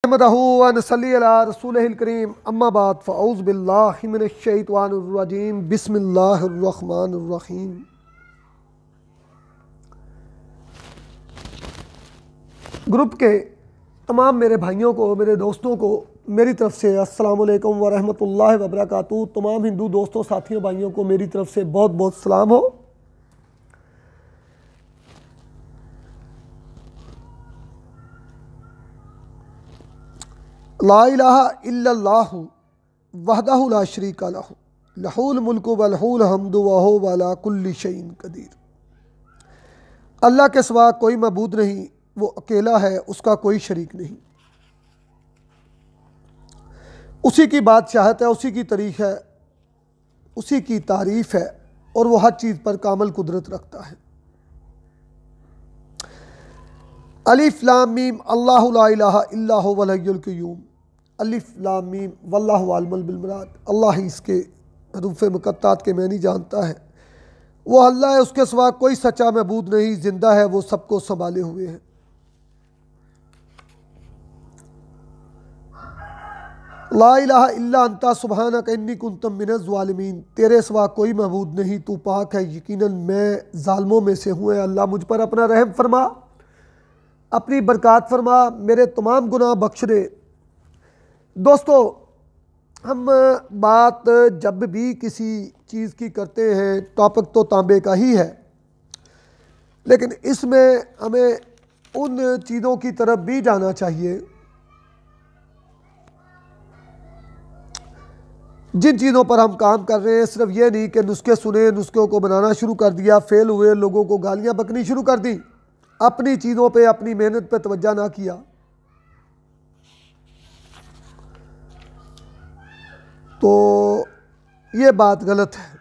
रहमतहू व नसल्ली अला रसूलिहिल करीम अम्मा बाद फ़अऊज़ु बिल्लाहि मिनश शैतानिर रजीम बिस्मिल्लाहिर रहमानिर रहीम। ग्रुप के तमाम मेरे भाइयों को, मेरे दोस्तों को मेरी तरफ से अस्सलामु अलैकुम व रहमतुल्लाहि व बरकातुहू। तमाम हिंदू दोस्तों, साथियों, भाइयों को मेरी तरफ से बहुत बहुत सलाम हो। ला इलाहा इल्लल्लाहु वहदहु ला शरीका लहु लहुल मुल्कु व लहुल हम्दु व हुवा अला कुल्लि शैइन कदीर। अल्लाह के सिवा कोई मबूद नहीं, वो अकेला है, उसका कोई शरीक नहीं। उसी की बादशाहत है, उसी की तारीख है, उसी की तारीफ़ है और वो हर चीज़ पर कामल कुदरत रखता है। अलिफ लाम मीम अल्लाहु ला इलाहा इल्ला हुवल हय्युल क़य्यूम। अलिफ लाम मीम वल्लाहु आलिमुल बिल मुराद। अल्लाह ही इसके हरूफ मुक़त्तात के मानी जानता है। वो अल्लाह है, उसके सिवा कोई सच्चा महबूद नहीं, जिंदा है, वो सबको संभाले हुए है। ला इलाहा इल्ला अंता सुब्हानक इन्नी कुन्तु मिनज़ ज़ालिमीन। तेरे सिवा कोई महबूद नहीं, तू पाक है, यकीनन मैं ज़ालिमों में से हूँ। अल्लाह मुझ पर अपना रहम फरमा, अपनी बरकत फरमा, मेरे तमाम गुनाह बख्श दे। दोस्तों, हम बात जब भी किसी चीज़ की करते हैं, टॉपिक तो तांबे का ही है, लेकिन इसमें हमें उन चीज़ों की तरफ भी जाना चाहिए जिन चीज़ों पर हम काम कर रहे हैं। सिर्फ ये नहीं कि नुस्खे सुने, नुस्खों को बनाना शुरू कर दिया, फेल हुए, लोगों को गालियाँ बकनी शुरू कर दी, अपनी चीज़ों पे, अपनी मेहनत पे तवज्जो ना किया, तो ये बात गलत है।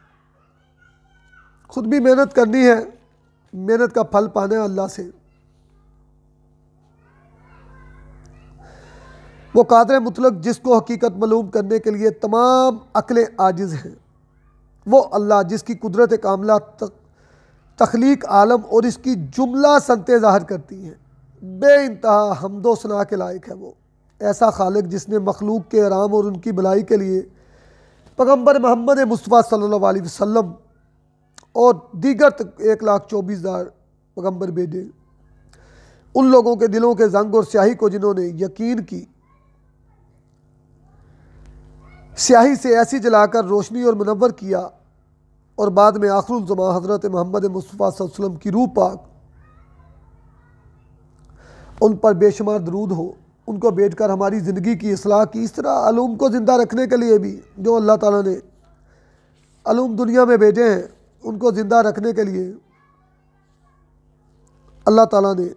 खुद भी मेहनत करनी है, मेहनत का फल पाना है अल्लाह से। वो कादिर मुतलक जिसको हकीकत मालूम करने के लिए तमाम अक्लें आजिज़ हैं, वो अल्लाह जिसकी कुदरत कामला तख्लीक आलम और इसकी जुमला सनतें ज़ाहिर करती हैं, बेइंतहा हम्दो सना के लायक है। वो ऐसा खालिक जिसने मखलूक के आराम और उनकी भलाई के लिए पैगम्बर मोहम्मद मुस्तफ़ा सल्लल्लाहु अलैहि वसल्लम और दीगर 1,24,000 पैगम्बर भेजे। उन लोगों के दिलों के जंग और स्याही को जिन्होंने यकीन की स्याही से ऐसी जलाकर रोशनी और मुनव्वर किया, और बाद में आखिरुल ज़मां हज़रत मोहम्मद मुस्तफ़ा सल्लल्लाहु अलैहि वसल्लम की रूह पाक, उन पर बेशुमार दरूद हो। उनको भेजकर हमारी ज़िंदगी की इस्लाह की। इस तरह अलूम को ज़िंदा रखने के लिए भी जो अल्लाह ताला ने अलूम दुनिया में भेजे हैं, उनको ज़िंदा रखने के लिए अल्लाह ताला ने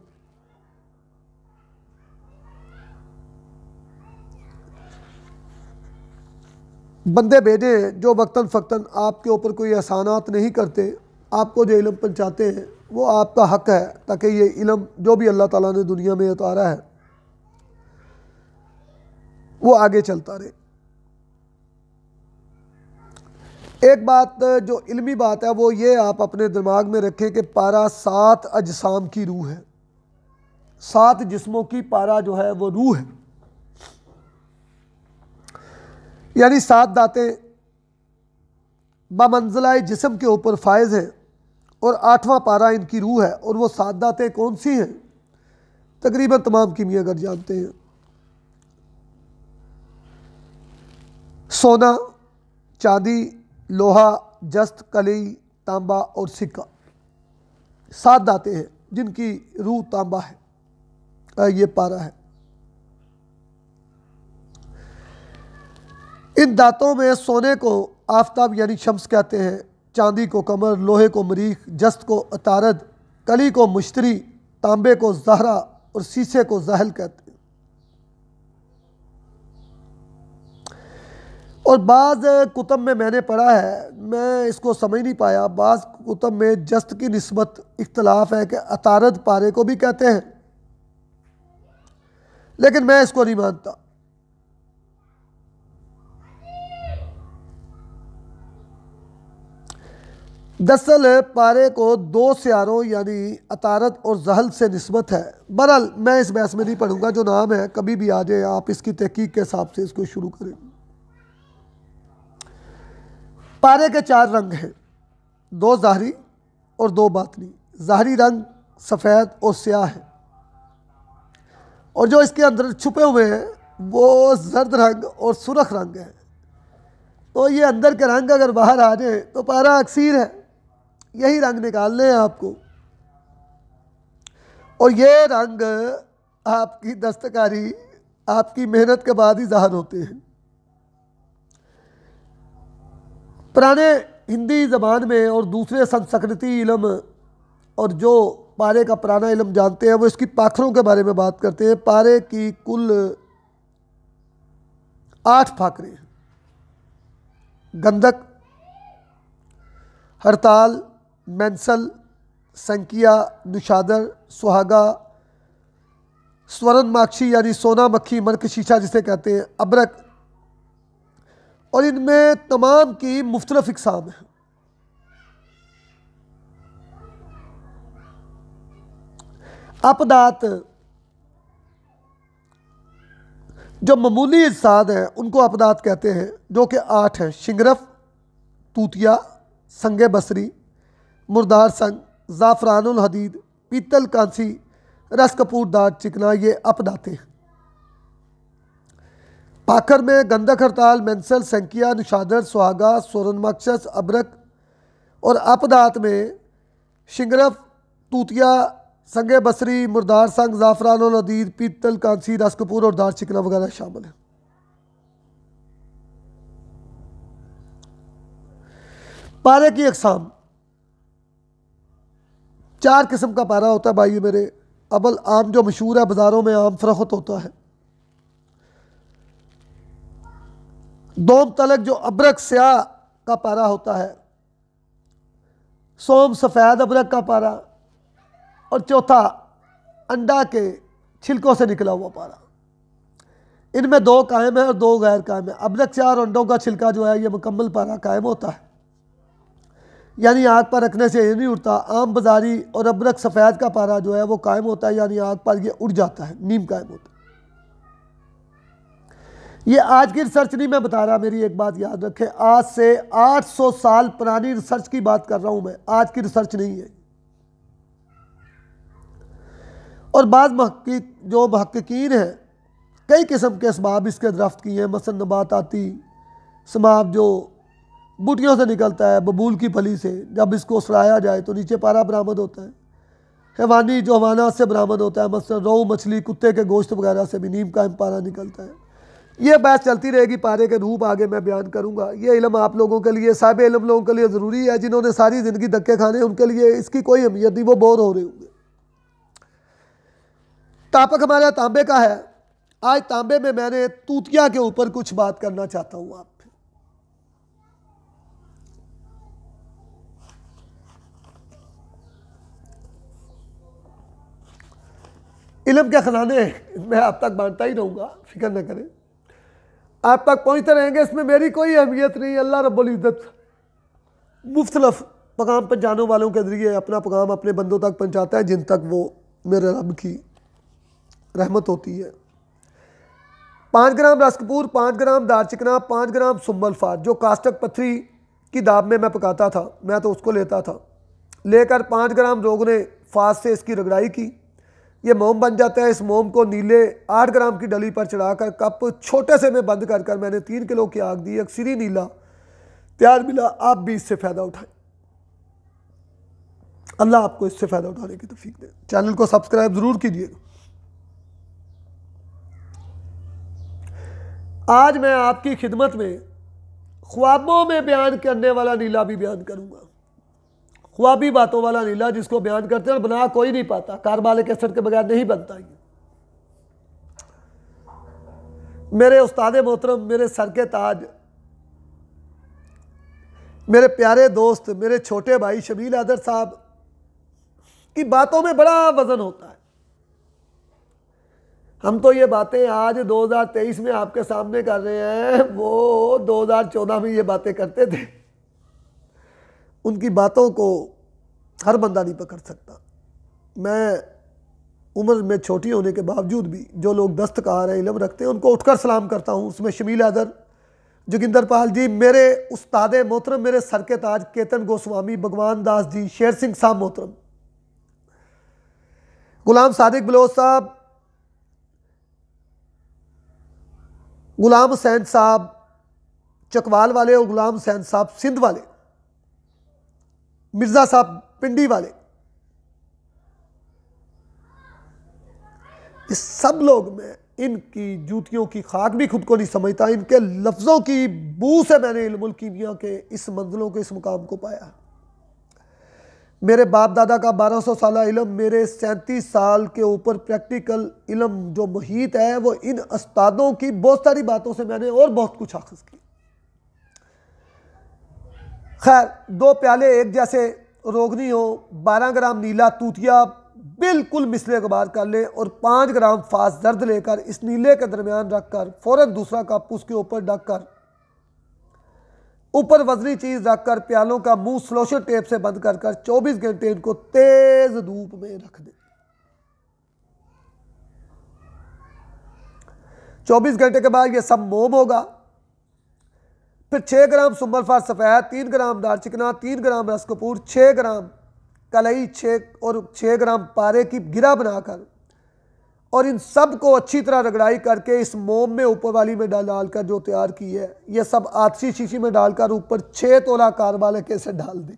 बंदे भेजे हैं जो वक्तन फ़क्तन आपके ऊपर कोई एहसानात नहीं करते, आपको जो इल्म पहुँचाते हैं वो आपका हक़ है, ताकि ये इल्म जो भी अल्लाह ताला ने दुनिया में उतारा है वो आगे चलता रहे। एक बात जो इल्मी बात है वो ये आप अपने दिमाग में रखें कि पारा 7 अजसाम की रूह है, 7 जिस्मों की पारा जो है वो रूह है, यानी 7 दातें बमंज़िलाए जिस्म के ऊपर फायज़ हैं और 8वां पारा इनकी रूह है। और वो 7 दातें कौन सी हैं? तकरीबन तमाम कीमियागर जानते हैं। सोना, चांदी, लोहा, जस्त, कली, तांबा और सिक्का, 7 दातें हैं जिनकी रूह तांबा है, ये पारा है। इन दांतों में सोने को आफताब यानी शम्स कहते हैं, चांदी को कमर, लोहे को मरीख, जस्त को अतारद, कली को मुश्तरी, तांबे को जहरा और शीशे को जहल कहते हैं। और बाज़ कुतुब में मैंने पढ़ा है, मैं इसको समझ नहीं पाया, बाज़ कुतुब में जस्त की निस्बत इख्तलाफ है कि अतारद पारे को भी कहते हैं, लेकिन मैं इसको नहीं मानता। दरअसल पारे को दो सियारों यानी अतारत और जहल से निस्बत है। बहरहाल मैं इस बहस में नहीं पढ़ूंगा, जो नाम है कभी भी आ जाए, आप इसकी तहकीक के हिसाब से इसको शुरू करें। पारे के चार रंग हैं, दो ज़ाहरी और दो बातनी। ज़ाहरी रंग सफ़ेद और स्याह है, और जो इसके अंदर छुपे हुए हैं वो जर्द रंग और सुरख रंग है। तो ये अंदर के रंग अगर बाहर आ जाए तो पारा अक्सीर है। यही रंग निकालने हैं आपको, और ये रंग आपकी दस्तकारी, आपकी मेहनत के बाद ही ज़ाहिर होते हैं। पुराने हिंदी ज़बान में और दूसरे संस्कृति इल्म और जो पारे का पुराना इल्म जानते हैं वो इसकी पाखरों के बारे में बात करते हैं। पारे की कुल 8 फाकरे हैं। गंधक, हड़ताल, मैंसल, संकिया, निशादर, सुहागा, स्वर्ण माक्षी यानी सोना मक्खी, मरक शीशा जिसे कहते हैं, अबरक, और इनमें तमाम की मुख्तलिफ इकसाम है। अपदात जो मामूली इज्साद हैं उनको अपदात कहते हैं, जो कि 8 हैं। शिंगरफ, तूतिया, संगे बसरी, मुर्दार संग, ज़ाफ़रानुल हदीद, पीतल कांसी, रस कपूर दार चिकना, ये अपदाते हैं। पाखर में गंधक, हड़ताल, मैंसल, संकिया, निशादर, सुहागा, स्वरनमक्षस, अबरक, और अपदात में शिंगरफ, तूतिया, संगे बसरी, मुर्दार संग, ज़ाफ़रानुल हदीद, पीतल कांसी, रस कपूर और दार चिकना वगैरह शामिल हैं। पारे की अक़साम, 4 किस्म का पारा होता है भाई मेरे। अबल आम जो मशहूर है, बाज़ारों में आम फरोख्त होता है। दोम तलक जो अबरक स्याह का पारा होता है। सोम सफ़ेद अबरक का पारा, और चौथा अंडा के छिलकों से निकला हुआ पारा। इनमें 2 कायम है और 2 गैर कायम है। अबरक स्याह और अंडों का छिलका जो है ये मुकम्मल पारा कायम होता है, यानी आग पर रखने से ये नहीं उड़ता। आम बाजारी और अबरक सफ़ेद का पारा जो है वो कायम होता है, यानी आग पर ये उड़ जाता है, नीम कायम होता है। ये आज की रिसर्च नहीं मैं बता रहा, मेरी एक बात याद रखें, आज से 800 साल पुरानी रिसर्च की बात कर रहा हूं मैं, आज की रिसर्च नहीं है। और बाज़ जो महक्कीकीन हैं कई किस्म के असबाब इसके दरख्त किए हैं। मसलन नबाताती समाब जो बूटियों से निकलता है, बबूल की फली से, जब इसको सड़ाया जाए तो नीचे पारा बरामद होता है। हैवानी जो हवानात से बरामद होता है, मसलन रोहू मछली, कुत्ते के गोश्त वगैरह से भी नीम कायम पारा निकलता है। ये बहस चलती रहेगी, पारे के रूप आगे मैं बयान करूँगा। ये इल्म आप लोगों के लिए, साहिब इल्म लोगों के लिए ज़रूरी है। जिन्होंने सारी ज़िंदगी धक्के खाने, उनके लिए इसकी कोई अहमियत नहीं, वो बोर हो रहे होंगे। टॉपिक हमारा तांबे का है। आज तांबे में मैंने तूतिया के ऊपर कुछ बात करना चाहता हूँ आप पे। इल्म के खजाने मैं आप तक बांटता ही रहूँगा, फिक्र न करें, आप तक पहुँचते रहेंगे, इसमें मेरी कोई अहमियत नहीं। अल्लाह रब्बुल इज़्ज़त मुख्तलिफ पैगाम पहुँचाने वालों के ज़रिए अपना पैगाम अपने बंदों तक पहुँचाता है, जिन तक वो मेरे रब की रहमत होती है। 5 ग्राम रस कपूर, 5 ग्राम दार चिकना, 5 ग्राम सुम्बल फाट, जो कास्टक पत्थरी की दाब में मैं पकाता था, मैं तो उसको लेता था, लेकर 5 ग्राम रोगने फास से इसकी रगड़ाई की। ये मोम बन जाता है। इस मोम को नीले 8 ग्राम की डली पर चढ़ाकर कप छोटे से में बंद कर मैंने 3 किलो की आग दी। अक्सरी नीला तैयार मिला। आप भी इससे फ़ायदा उठाएं, अल्लाह आपको इससे फ़ायदा उठाने की तौफीक दे। चैनल को सब्सक्राइब ज़रूर कीजिएगा। आज मैं आपकी खिदमत में ख्वाबों में बयान करने वाला नीला भी बयान करूँगा। ख्वाबी बातों वाला नीला जिसको बयान करते हैं और बना कोई नहीं पाता, कारबाले कैसेट के बगैर नहीं बनता। ये मेरे उस्ताद मोहतरम, मेरे सर के ताज, मेरे प्यारे दोस्त, मेरे छोटे भाई शबील आदर साहब की बातों में बड़ा वजन होता है। हम तो ये बातें आज 2023 में आपके सामने कर रहे हैं, वो 2014 में ये बातें करते थे। उनकी बातों को हर बंदा नहीं पकड़ सकता। मैं उम्र में छोटी होने के बावजूद भी जो लोग दस्तकार हैं, इल्म रखते हैं, उनको उठकर सलाम करता हूँ। उसमें शमील हैदर, जोगिंदर पाल जी, मेरे उस्ताद मोहतरम, मेरे सर के ताज केतन गोस्वामी, भगवान दास जी, शेर सिंह साहब मोहतरम, गुलाम सादिक बलोच साहब, गुलाम हुसैन साहब चकवाल वाले और गुलाम हुसैन साहब सिंध वाले, मिर्ज़ा साहब पिंडी वाले, ये सब लोग, मैं इनकी जूतियों की खाक भी खुद को नहीं समझता। इनके लफ्ज़ों की बू से मैंने इल्मुल कीमिया के इस मंजिलों के इस मुकाम को पाया। मेरे बाप दादा का 1200 साल इल्म, मेरे 37 साल के ऊपर प्रैक्टिकल इल्म जो मुहीत है, वो इन उस्तादों की बहुत सारी बातों से मैंने और बहुत कुछ हासिल की। खैर, 2 प्याले एक जैसे रोगनी हो, 12 ग्राम नीला तूतिया बिल्कुल मिसले गबार कर ले और 5 ग्राम फास दर्द लेकर इस नीले के दरमियान रखकर फ़ौरन दूसरा कप उसके ऊपर ढककर ऊपर वजनी चीज़ रखकर प्यालों का मुंह स्लोशर टेप से बंद कर 24 घंटे इनको तेज धूप में रख दे। 24 घंटे के बाद ये सब मोम होगा। फिर 6 ग्राम सुम्बलफार सफ़ेद, 3 ग्राम दारचिकना, 3 ग्राम रस कपूर, 6 ग्राम कलई, 6 ग्राम पारे की गिरा बनाकर और इन सब को अच्छी तरह रगड़ाई करके इस मोम में ऊपर वाली में डालकर जो तैयार की है, ये सब आतशी शीशी में डालकर ऊपर 6 तोला कारबालके से डाल दें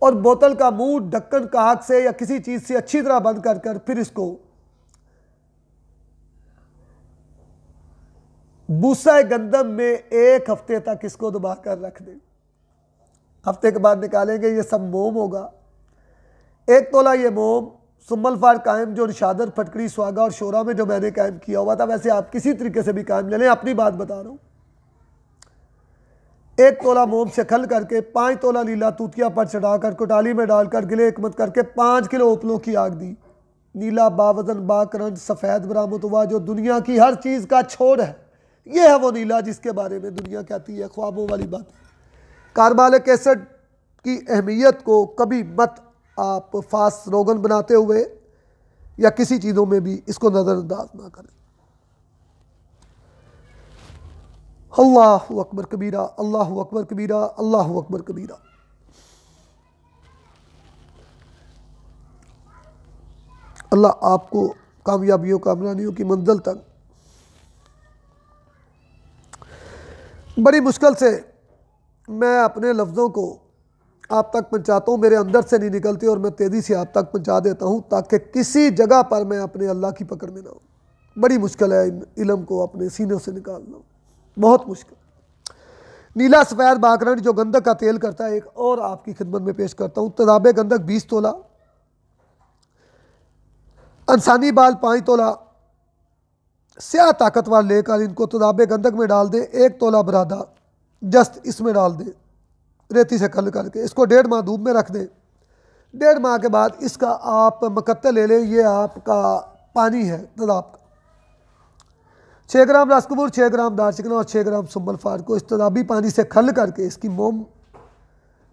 और बोतल का मुंह ढक्कन काक से या किसी चीज़ से अच्छी तरह बंद कर फिर इसको बूसा गंदम में 1 हफ्ते तक इसको दबा कर रख दें। हफ्ते के बाद निकालेंगे, ये सब मोम होगा। 1 तोला ये मोम सुम्बलफार कायम जो निशादर, फटकड़ी, स्वागा और शोरा में जो मैंने कायम किया हुआ था, वैसे आप किसी तरीके से भी कायम ले लें, अपनी बात बता रहा हूँ। 1 तोला मोम से खल करके 5 तोला नीला तूतिया पर चढ़ाकर कोटाली में डालकर गिले एकमत करके 5 किलो उपलों की आग दी। नीला बावजन बाकरंज सफ़ेद बरामद हुआ जो दुनिया की हर चीज़ का छोड़ है। यह है वो नीला जिसके बारे में दुनिया कहती है ख्वाबों वाली बात। कारबालिक एसिड की अहमियत को कभी मत आप फास रोगन बनाते हुए या किसी चीज़ों में भी इसको नज़रअंदाज ना करें। अल्लाहु अकबर कबीरा, अल्लाहु अकबर कबीरा, अल्लाहु अकबर कबीरा। अल्लाह आपको कामयाबियों कामरानियों की मंजिल तक बड़ी मुश्किल से मैं अपने लफ्ज़ों को आप तक पहुँचाता हूँ, मेरे अंदर से नहीं निकलते और मैं तेज़ी से आप तक पहुँचा देता हूँ ताकि किसी जगह पर मैं अपने अल्लाह की पकड़ में ना हूँ। बड़ी मुश्किल है इन इल्म को अपने सीने से निकालना, बहुत मुश्किल। नीला सफ़ेद बाकरंज जो गंधक का तेल करता है, एक और आपकी खिदमत में पेश करता हूँ। तदाबे गंधक 20 तोला, इंसानी बाल 5 तोला, स्याह ताकतवर लेकर इनको तदाबे गंधक में डाल दें। 1 तोला बरादा जस्त इसमें डाल दें, रेती से खल करके इसको 1.5 माह धूप में रख दें। 1.5 माह के बाद इसका आप मकत्ते ले लें, ये आपका पानी है तदाब का। 6 ग्राम रसकबूर, 6 ग्राम दारचिकना और 6 ग्राम सुम्बलफार को इस तदाबी पानी से खल करके इसकी मोम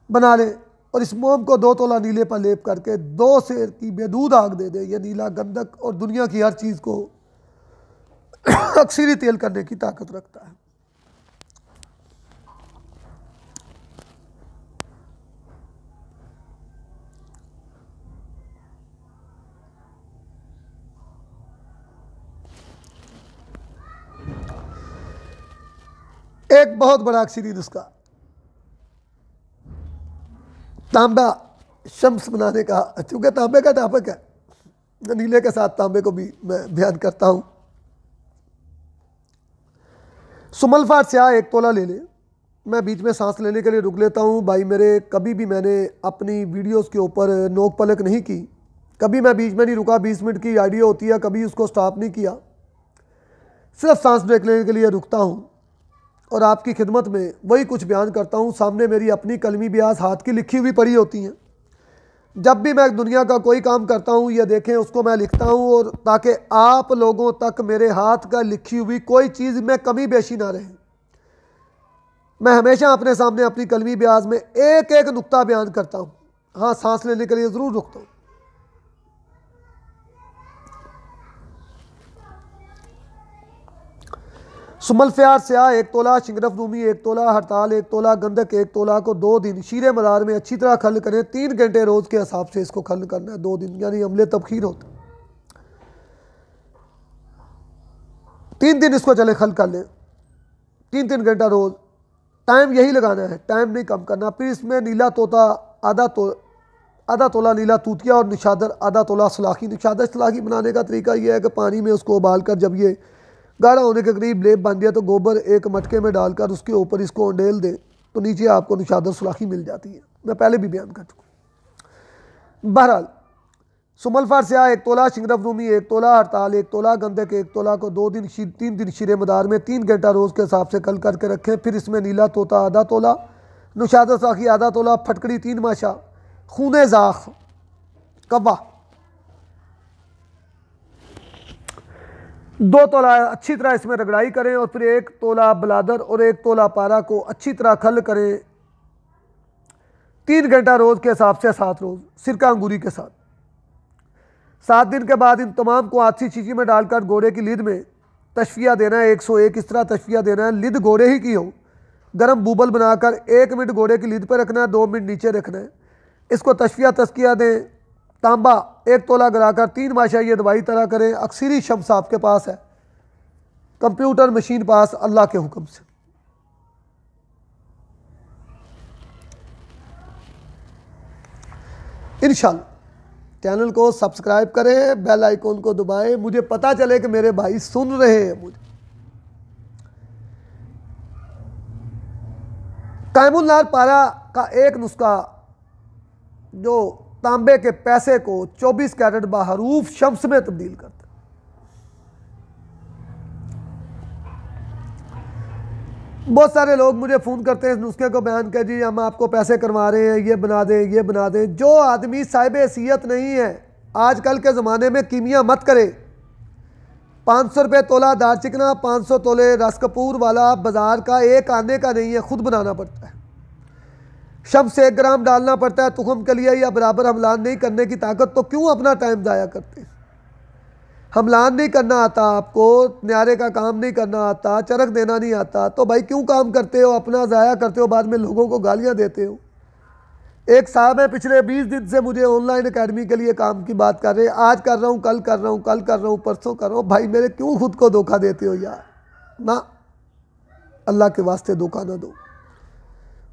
बना लें और इस मोम को 2 तोला नीले पर लेप करके 2 सेर की बेदूध आग दे दें। यह नीला गंधक और दुनिया की हर चीज़ को अक्सरी तेल करने की ताकत रखता है। एक बहुत बड़ा अक्सरी नुस्खा तांबा शम्स बनाने का, चूँकि तांबे का टॉपिक है, नीले के साथ तांबे को भी मैं बयान करता हूँ। सुम्बलफार स्याह 1 तोला ले लें। मैं बीच में सांस लेने के लिए रुक लेता हूँ भाई मेरे। कभी भी मैंने अपनी वीडियोस के ऊपर नोक पलक नहीं की, कभी मैं बीच में नहीं रुका। 20 मिनट की आइडिया होती है, कभी उसको स्टॉप नहीं किया, सिर्फ सांस ब्रेक लेने के लिए रुकता हूँ और आपकी खिदमत में वही कुछ बयान करता हूँ। सामने मेरी अपनी कलमी ब्यास हाथ की लिखी हुई पड़ी होती हैं। जब भी मैं दुनिया का कोई काम करता हूँ, ये देखें, उसको मैं लिखता हूँ और ताकि आप लोगों तक मेरे हाथ का लिखी हुई कोई चीज़ में कमी बेशी ना रहे। मैं हमेशा अपने सामने अपनी कलमी ब्याज में एक एक नुक्ता बयान करता हूँ। हाँ, सांस लेने के लिए ज़रूर रुकता हूँ। सुमल फ्यार स्याह 1 तोला, शिंगरफ रूमी 1 तोला, हड़ताल 1 तोला, गंधक 1 तोला को 2 दिन शीरे मदार में अच्छी तरह खल करें। 3 घंटे रोज़ के हिसाब से इसको खल करना है, 2 दिन, यानी अमले तबखीर होता है। 3 दिन इसको चले खल कर लें, 3-3 घंटा रोज़। टाइम यही लगाना है, टाइम नहीं कम करना। फिर इसमें नीला तोता आधा तोला नीला तूतिया और निशादर आधा तोला सलाखी। निशादर सलाखी बनाने का तरीका यह है कि पानी में उसको उबाल कर जब ये गाढ़ा होने के करीब लेप बन गया तो गोबर एक मटके में डालकर उसके ऊपर इसको अंडेल दें तो नीचे आपको निशादर सुलाखी मिल जाती है। मैं पहले भी बयान कर चुका। बहरहाल, सुमल फार स्याह 1 तोला, शिंगरफ रूमी 1 तोला, हड़ताल 1 तोला, गंधक 1 तोला को 3 दिन शीरे मदार में 3 घंटा रोज़ के हिसाब से कल करके रखें। फिर इसमें नीला तोता आधा तोला, निशादर सुलाखी आधा तोला, फटकड़ी 3 माशा, खूने ज़ाख कब्बा 2 तोला अच्छी तरह इसमें रगड़ाई करें और फिर 1 तोला बलादर और 1 तोला पारा को अच्छी तरह खल करें। 3 घंटा रोज़ के हिसाब से 7 रोज़ सिरका अंगूरी के साथ। 7 दिन के बाद इन तमाम को आधी शीशी में डालकर घोड़े की लिद में तशफिया देना है। 101 इस तरह तशफिया देना है, लिद घोड़े ही की हो। गर्म बूबल बनाकर 1 मिनट घोड़े की लिद पर रखना है, 2 मिनट नीचे रखना है। इसको तशफिया तस्किया दें। तांबा 1 तोला गिराकर 3 माशा ये दवाई तरह करें। अक्सरी शम्स आपके पास है, कंप्यूटर मशीन पास, अल्लाह के हुक्म से। इंशाअल्लाह चैनल को सब्सक्राइब करें, बेल आइकॉन को दबाएं, मुझे पता चले कि मेरे भाई सुन रहे हैं मुझे। कायमुल नार पारा का एक नुस्खा जो तांबे के पैसे को 24 कैरेट बहरूफ शम्स में तब्दील करता है। बहुत सारे लोग मुझे फ़ोन करते हैं इस नुस्खे को बयान कर, जी हम आपको पैसे करवा रहे हैं, ये बना दें, ये बना दें। जो आदमी साहिब हैसियत नहीं है, आजकल के ज़माने में कीमिया मत करे। 500 रुपये तोला दार चिकना, 500 तोले रस कपूर वाला बाज़ार का एक आने का नहीं है, खुद बनाना पड़ता है। शब से 1 ग्राम डालना पड़ता है तुखम के लिए, या बराबर हमलान नहीं करने की ताकत, तो क्यों अपना टाइम ज़ाया करते हैं। हमलान नहीं करना आता आपको, न्यारे का काम नहीं करना आता, चरख देना नहीं आता, तो भाई क्यों काम करते हो, अपना ज़ाया करते हो, बाद में लोगों को गालियां देते हो। एक साहब है पिछले 20 दिन से मुझे ऑनलाइन अकेडमी के लिए काम की बात कर रहे हैं, आज कर रहा हूँ, कल कर रहा हूँ, कल कर रहा हूँ, परसों कर रहा हूँ। भाई मेरे क्यों खुद को धोखा देते हो यार, ना, अल्लाह के वास्ते धोखा ना दो,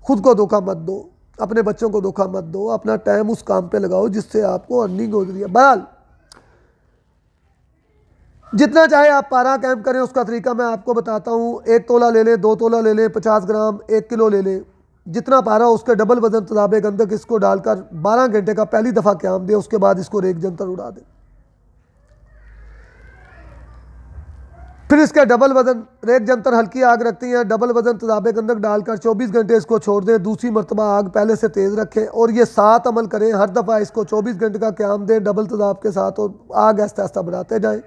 खुद को धोखा मत दो, अपने बच्चों को धोखा मत दो, अपना टाइम उस काम पे लगाओ जिससे आपको अर्निंग हो रही है। बहरहाल जितना चाहे आप पारा कैंप करें, उसका तरीका मैं आपको बताता हूँ। 1 तोला ले लें, 2 तोला ले लें, 50 ग्राम, 1 किलो ले लें, जितना पारा उसके डबल वजन तदाबे गंधक इसको डालकर 12 घंटे का पहली दफ़ा क़याम दें, उसके बाद इसको रेक जंतर उड़ा दें। फिर इसका डबल वजन रेक जंतर हल्की आग रखती हैं, डबल वजन तदाबे गंधक डालकर 24 घंटे इसको छोड़ दें। दूसरी मरतबा आग पहले से तेज़ रखें और ये 7 अमल करें। हर दफ़ा इसको 24 घंटे का क़याम दें डबल तदाब के साथ और आग आहिस्ता आहिस्ता बढ़ाते जाएँ।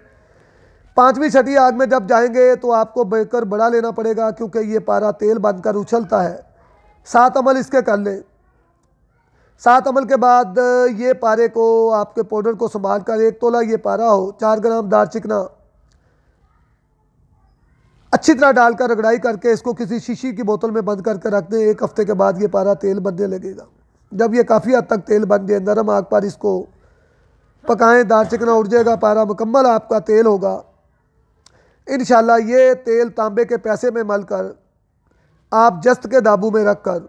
5वीं 6वीं आग में जब जाएंगे तो आपको बेकर बड़ा लेना पड़ेगा, क्योंकि ये पारा तेल बनकर उछलता है। 7 अमल इसके कर लें। 7 अमल के बाद ये पारे को आपके पाउडर को संभाल कर 1 तोला ये पारा हो, 4 ग्राम दार चिकना अच्छी तरह डालकर रगड़ाई करके इसको किसी शीशी की बोतल में बंद करके रख दें। 1 हफ्ते के बाद ये पारा तेल बनने लगेगा। जब ये काफ़ी हद तक तेल बन जाए, नरम आग पर इसको पकाएं, दार चिकना उड़ जाएगा, पारा मुकम्मल आपका तेल होगा। इंशाल्लाह ये तेल तांबे के पैसे में मलकर आप जस्त के दाबू में रख कर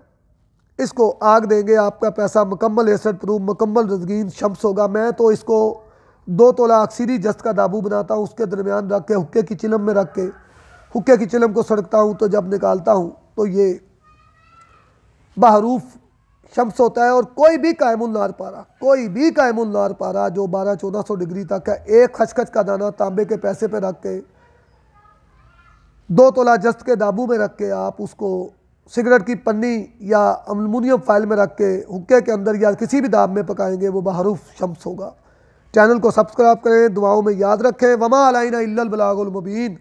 इसको आग देंगे, आपका पैसा मुकम्मल एसिड प्रूफ, मुकम्मल रजगीन शम्स होगा। मैं तो इसको 2 तोला अक्सरी जस्त का दाबू बनाता हूँ, उसके दरमियान रख के हुक्के की चिलम में रख के हुक्के की चिलम को सड़कता हूँ, तो जब निकालता हूँ तो ये बहरूफ शम्स होता है। और कोई भी कायमुल नार पारा, कोई भी कायमुल नार पारा जो 1200-1400 डिग्री तक है, एक खचखच का दाना तांबे के पैसे पे रख के 2 तोला जस्त के दाबू में रख के आप उसको सिगरेट की पन्नी या अल्मुनियम फाइल में रख के हुक्के के अंदर या किसी भी दाब में पकाएंगे, वो बहरूफ शम्स होगा। चैनल को सब्सक्राइब करें, दुआओं में याद रखें। वमा अलैना इल्लल बलागुल मुबीन।